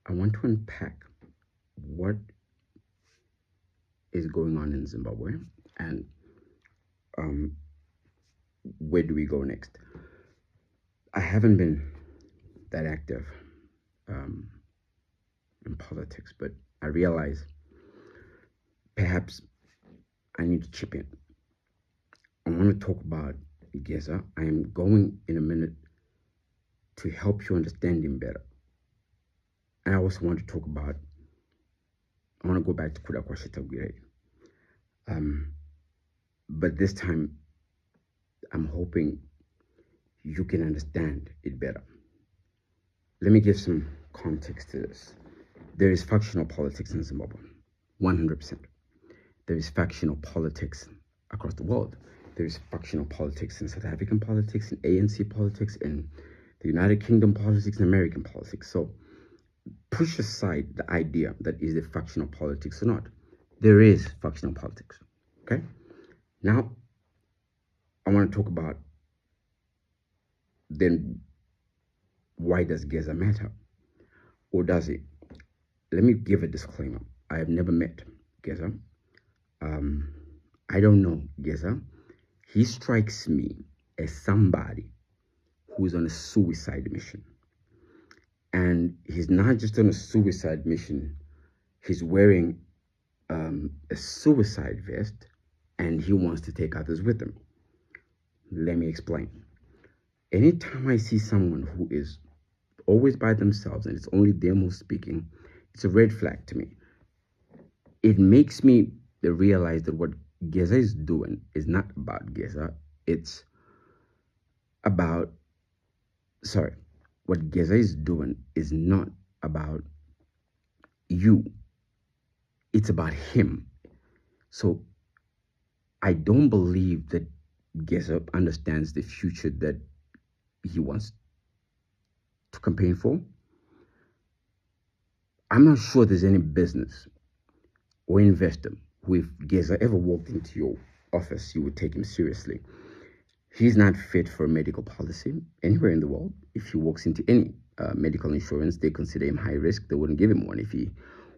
I want to unpack what is going on in Zimbabwe and um, where do we go next. I haven't been that active um, in politics, but I realize perhaps I need to chip in. I want to talk about Geza. I am going in a minute to help you understand him better. And I also want to talk about, I want to go back to Tagwirei. Um, but this time, I'm hoping you can understand it better. Let me give some context to this. There is factional politics in Zimbabwe, 100%. There is factional politics across the world. There is factional politics in South African politics, in ANC politics, in the United Kingdom politics, and American politics. So push aside the idea that is it factional politics or not. There is factional politics. Okay? Now, I want to talk about then why does Geza matter? Or does it? Let me give a disclaimer. I have never met Geza. I don't know Geza. He strikes me as somebody who is on a suicide mission. And he's not just on a suicide mission, he's wearing a suicide vest and he wants to take others with him. Let me explain. Anytime I see someone who is always by themselves and it's only them who's speaking, it's a red flag to me. It makes me realize that what Geza is doing is not about Geza. It's about, what Geza is doing is not about you. It's about him. So I don't believe that Geza understands the future that he wants to campaign for. I'm not sure there's any business or investor who, if Geza ever walked into your office, you would take him seriously. He's not fit for medical policy anywhere in the world. If he walks into any medical insurance, they consider him high risk. They wouldn't give him one. If he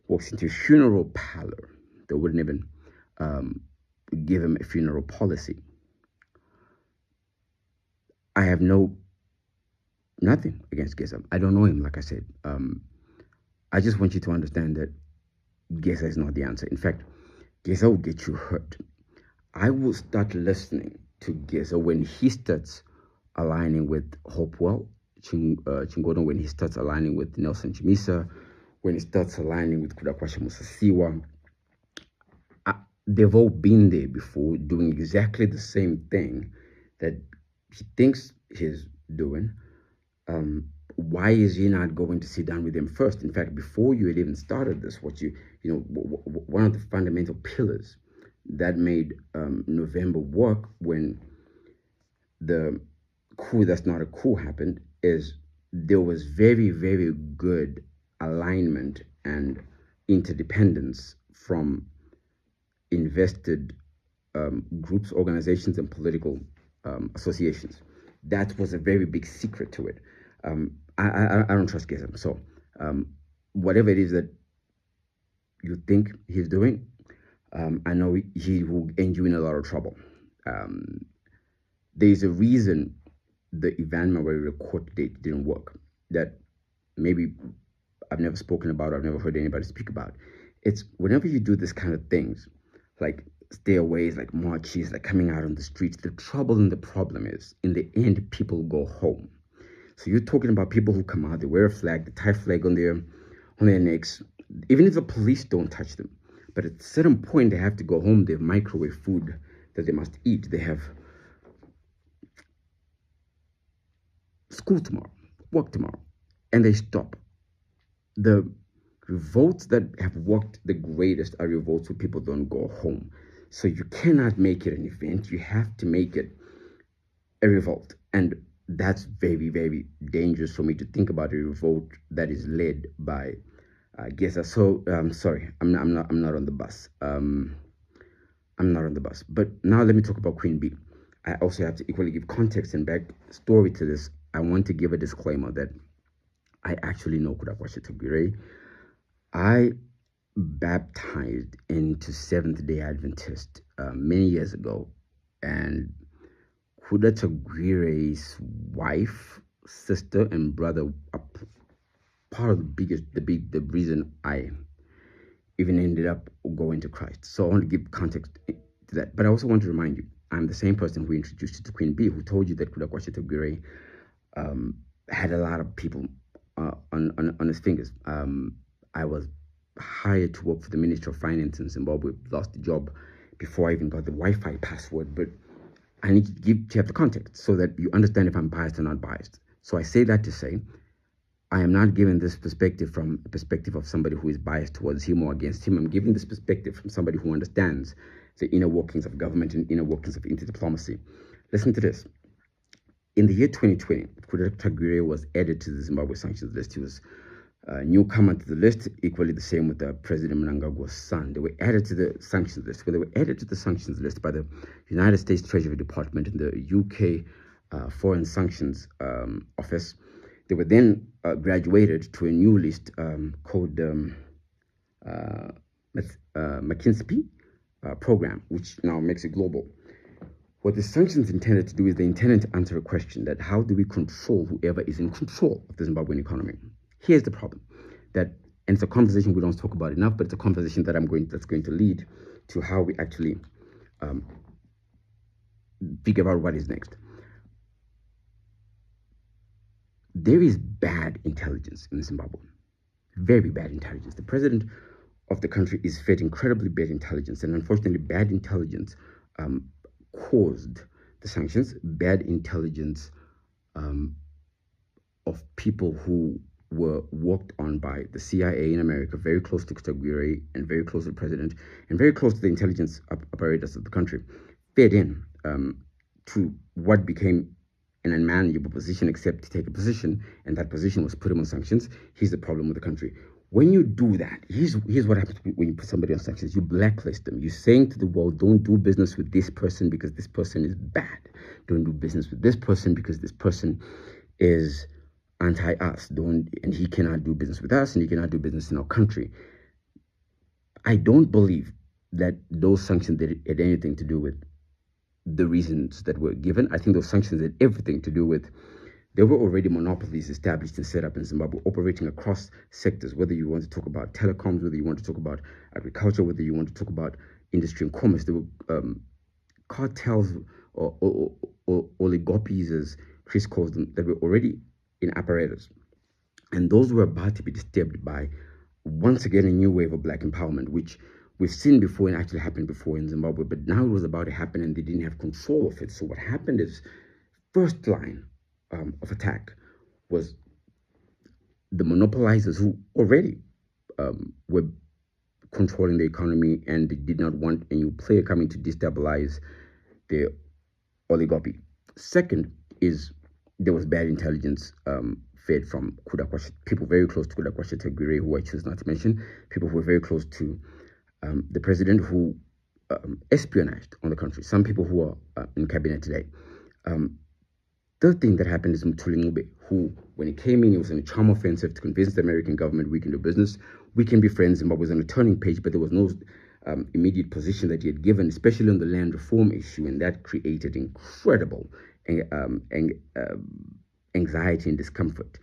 walks into a funeral parlor, they wouldn't even give him a funeral policy. I have nothing against Geza. I don't know him, like I said. I just want you to understand that Geza is not the answer. In fact, Geza will get you hurt. I will start listening to Geza when he starts aligning with Hopewell Chingono, when he starts aligning with Nelson Chimisa, when he starts aligning with Kudakwasha Musasiwa. They've all been there before doing exactly the same thing that he thinks he's doing. Why is he not going to sit down with them first? In fact, before you had even started this, one of the fundamental pillars that made November work when the coup that's not a coup happened is there was very, very good alignment and interdependence from invested groups, organizations, and political associations. That was a very big secret to it. I don't trust Geza. So whatever it is that you think he's doing, I know he will end you in a lot of trouble. There's a reason the Ivan Mawere court date didn't work. That maybe I've never spoken about, I've never heard anybody speak about. It's whenever you do this kind of things, like stayaways, like marches, like coming out on the streets, the trouble and the problem is, in the end, people go home. So you're talking about people who come out, they wear a flag, the Thai flag on their necks, even if the police don't touch them. But at a certain point, they have to go home. They have microwave food that they must eat. They have school tomorrow, work tomorrow, and they stop. The revolts that have worked the greatest are revolts where people don't go home. So you cannot make it an event. You have to make it a revolt. And that's very, very dangerous for me to think about a revolt that is led by Geza. So sorry, I'm not on the bus. I'm not on the bus. But now let me talk about Queen Bee. I also have to equally give context and backstory to this. I want to give a disclaimer that I actually know Kudakwashe Tagwirei. I baptized into Seventh-day Adventist many years ago, and Kuda Tagwirei's wife, sister, and brother are part of the reason I even ended up going to Christ. So I want to give context to that. But I also want to remind you, I'm the same person who introduced you to Queen Bee, who told you that Kudakwashe Tagwirei had a lot of people on his fingers. I was hired to work for the Ministry of Finance in Zimbabwe, lost the job before I even got the Wi-Fi password. But I need to have the context so that you understand if I'm biased or not biased. So I say that to say, I am not giving this perspective from a perspective of somebody who is biased towards him or against him. I'm giving this perspective from somebody who understands the inner workings of government and inner workings of interdiplomacy. Listen to this. In the year 2020, Kuda Tagwirei was added to the Zimbabwe sanctions list. He was a newcomer to the list, equally the same with President Mnangagwa's son. They were added to the sanctions list. When they were added to the sanctions list by the United States Treasury Department and the UK Foreign Sanctions Office, they were then graduated to a new list called McKinsey program, which now makes it global. What the sanctions intended to do is they intended to answer a question that how do we control whoever is in control of the Zimbabwean economy? Here's the problem, and it's a conversation we don't talk about enough, but it's a conversation that that's going to lead to how we actually figure out what is next. There is bad intelligence in Zimbabwe, very bad intelligence. The president of the country is fed incredibly bad intelligence, and unfortunately, bad intelligence caused the sanctions. Bad intelligence of people who were worked on by the CIA in America, very close to Tagwirei and very close to the president and very close to the intelligence apparatus of the country, fed in to what became an unmanageable position, except to take a position, and that position was put him on sanctions. Here's the problem with the country. When you do that, here's what happens when you put somebody on sanctions. You blacklist them. You're saying to the world, don't do business with this person because this person is bad. Don't do business with this person because this person is anti-us. And he cannot do business with us, and he cannot do business in our country. I don't believe that those sanctions had anything to do with the reasons that were given. I think those sanctions had everything to do with there were already monopolies established and set up in Zimbabwe, operating across sectors, whether you want to talk about telecoms, whether you want to talk about agriculture, whether you want to talk about industry and commerce. There were cartels or oligopolies, as Chris calls them, that were already in apparatus. And those were about to be disturbed by, once again, a new wave of black empowerment, which we've seen before and actually happened before in Zimbabwe. But now it was about to happen and they didn't have control of it. So what happened is, first line of attack was the monopolizers who already were controlling the economy, and they did not want a new player coming to destabilize the oligopoly. Second is there was bad intelligence fed from Kudakwashe, people very close to Kudakwashe Tagwirei, who I choose not to mention, people who were very close to the president, who espionaged on the country, some people who are in cabinet today. Third thing that happened is Mthuli Ncube, who, when he came in, he was on a charm offensive to convince the American government we can do business, we can be friends. Zimbabwe was on a turning page, but there was no immediate position that he had given, especially on the land reform issue, and that created incredible anxiety and discomfort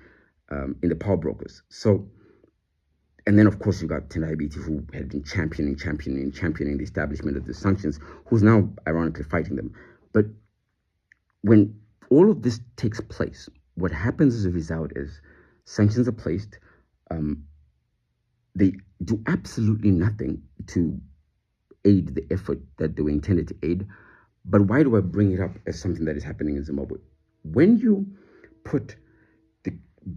in the power brokers. So, and then of course you got Tendai Biti, who had been championing the establishment of the sanctions, who's now ironically fighting them. But when all of this takes place, what happens as a result is sanctions are placed. They do absolutely nothing to aid the effort that they were intended to aid. But why do I bring it up as something that is happening in Zimbabwe? When you put the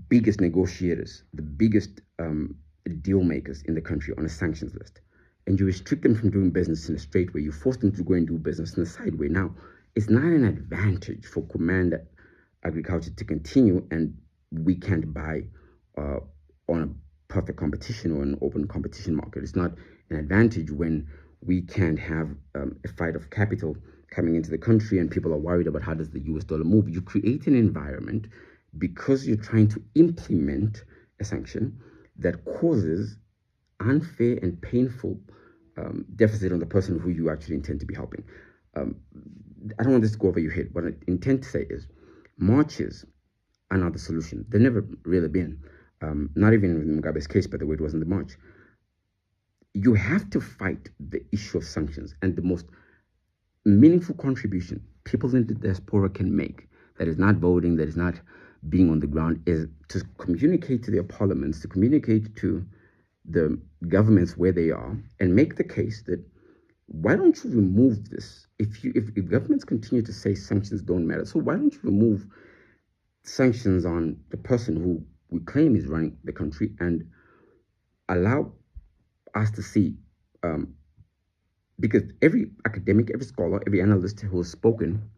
biggest negotiators, the biggest deal makers in the country on a sanctions list, and you restrict them from doing business in a straight way, you force them to go and do business in a side way. Now, it's not an advantage for command agriculture to continue, and we can't buy on a perfect competition or an open competition market. It's not an advantage when we can't have a fight of capital coming into the country and people are worried about how does the US dollar move. You create an environment because you're trying to implement a sanction that causes unfair and painful deficit on the person who you actually intend to be helping. I don't want this to go over your head. What I intend to say is marches are not the solution. They've never really been. Not even in Mugabe's case, by the way, it wasn't the march. You have to fight the issue of sanctions, and the most meaningful contribution people in the diaspora can make, that is not voting, that is not being on the ground, is to communicate to their parliaments, to communicate to the governments where they are, and make the case that why don't you remove this? If governments continue to say sanctions don't matter, so why don't you remove sanctions on the person who we claim is running the country and allow us to see, because every academic, every scholar, every analyst who has spoken,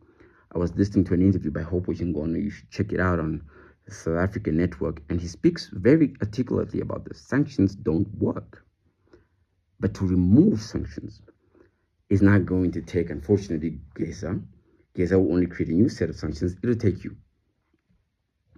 I was listening to an interview by Hope Ojingono, you should check it out on the South African network, and he speaks very articulately about this. Sanctions don't work. But to remove sanctions is not going to take, unfortunately, Geza will only create a new set of sanctions. It'll take you